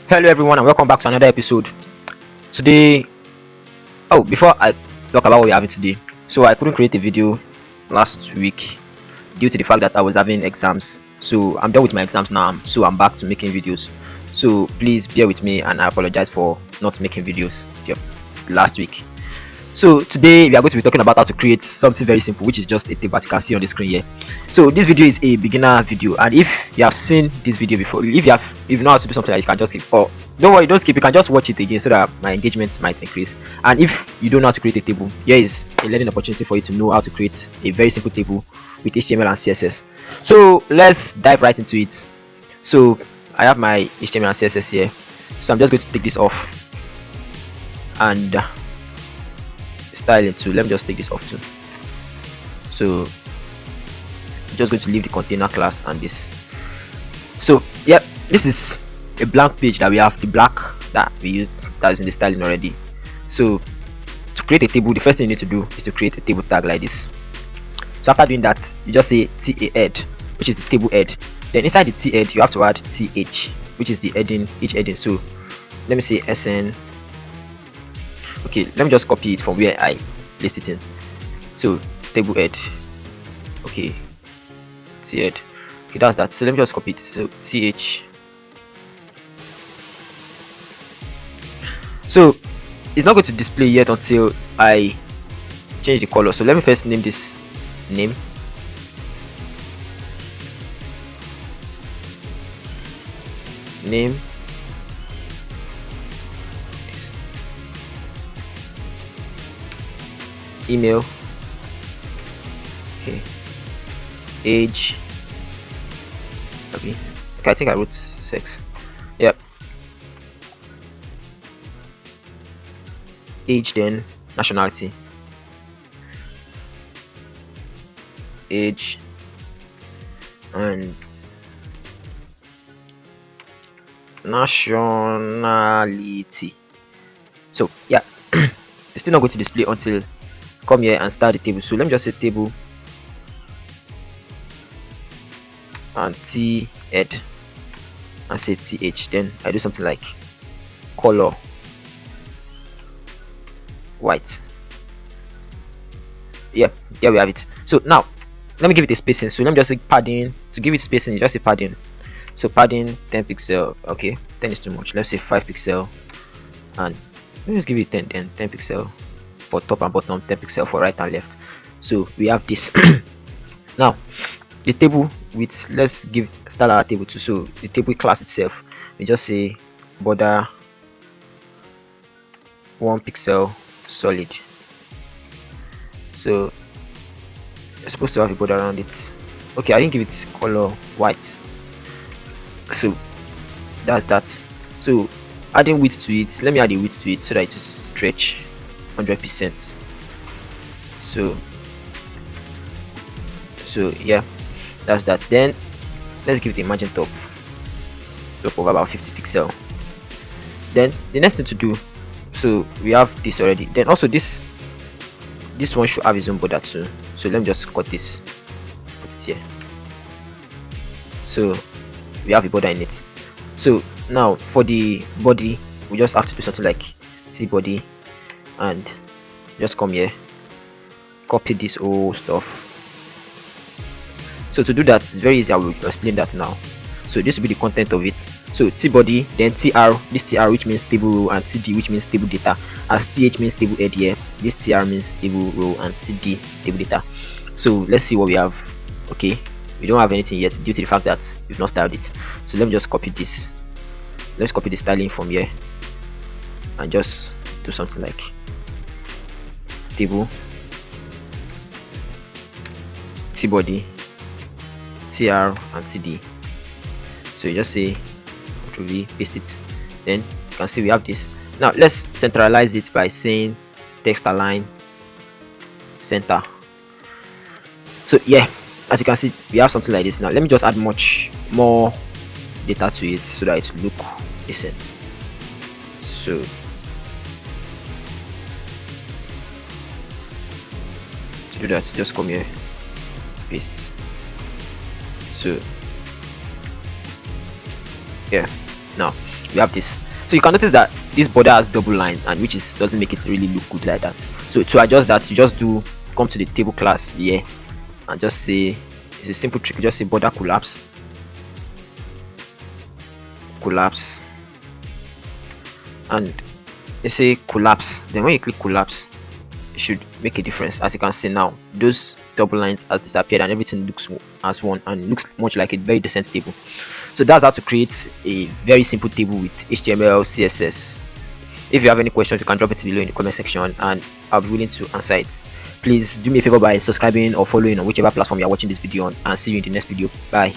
Hello everyone and welcome back to another episode. Today, before I talk about what we're having today, so I couldn't create a video last week due to the fact that I was having exams. So I'm done with my exams now, so I'm back to making videos. So please bear with me and I apologize for not making videos last week. So today we are going to be talking about how to create something very simple, which is just a table, as you can see on the screen here. So this video is a beginner video, and if you have seen this video before, if you know how to do something like this, you can just skip. Or don't worry, don't skip. You can just watch it again so that my engagements might increase. And if you don't know how to create a table, here is a learning opportunity for you to know how to create a very simple table with HTML and CSS. So let's dive right into it. So I have my HTML and CSS here. So I'm just going to take this off and styling too. Let me just take this off too. So I'm just going to leave the container class and this. So yep, this is a blank page that we have, the black that we used that is in the styling already. So to create a table, the first thing you need to do is to create a table tag like this. So after doing that, you just say TA head, which is the table head. Then inside the T head you have to add TH, which is the heading, each heading. So let me say SN. Okay, let me just copy it from where I placed it in. So table head, okay, T head, okay, that's that. So let me just copy it. So TH. So it's not going to display yet until I change the color. So let me first name this name. Email, okay, age, okay, I think I wrote sex, yep, age, then nationality, age, and nationality. So yeah, it's still not going to display until come here and start the table. So let me just say table and T head and say TH. Then I do something like color white. Yeah, here we have it. So now let me give it a spacing. So let me just say padding. To give it spacing, you just say padding. So padding 10 pixel. Okay, 10 is too much. Let's say 5 pixel, and let me just give it 10 then 10 pixel for top and bottom, 10 pixel for right and left. So we have this. Now the table with, let's start our table too. So the table class itself, we just say border 1 pixel solid. So you're supposed to have a border around it. Okay, I didn't give it color white. So that's that. So adding width to it, let me add a width to it so that it will stretch 100%. So yeah, that's that. Then let's give it a margin top of about 50 pixel. Then the next thing to do, so we have this already. Then also this one should have its own border too. So let me just cut this, put it here. So we have a border in it. So now for the body, we just have to do something like C body, and just come here, copy this whole stuff. So to do that, it's very easy. I will explain that now. So this will be the content of it. So T body, then TR, this TR which means table row, and TD which means table data. As TH means table head here, this TR means table row, and TD table data. So let's see what we have. Okay, we don't have anything yet due to the fact that we've not styled it. So let me just copy this. Let's copy the styling from here and just do something like table, T body, TR, and TD. So you just say Ctrl V, paste it. Then you can see we have this. Now let's centralize it by saying text align center. So yeah, as you can see, we have something like this. Now let me just add much more data to it so that it will look decent. So to do that, just come here, paste. So yeah, Now we have this. So you can notice that this border has double line, and which is doesn't make it really look good like that. So to adjust that, you just come to the table class here and just say, it's a simple trick, just say border collapse, and you say collapse. Then when you click collapse, it should make a difference. As you can see now, those double lines has disappeared and everything looks as one and looks much like a very decent table. So that's how to create a very simple table with HTML, CSS. If you have any questions, you can drop it below in the comment section and I'll be willing to answer it. Please do me a favor by subscribing or following on whichever platform you're watching this video on, and see you in the next video. Bye.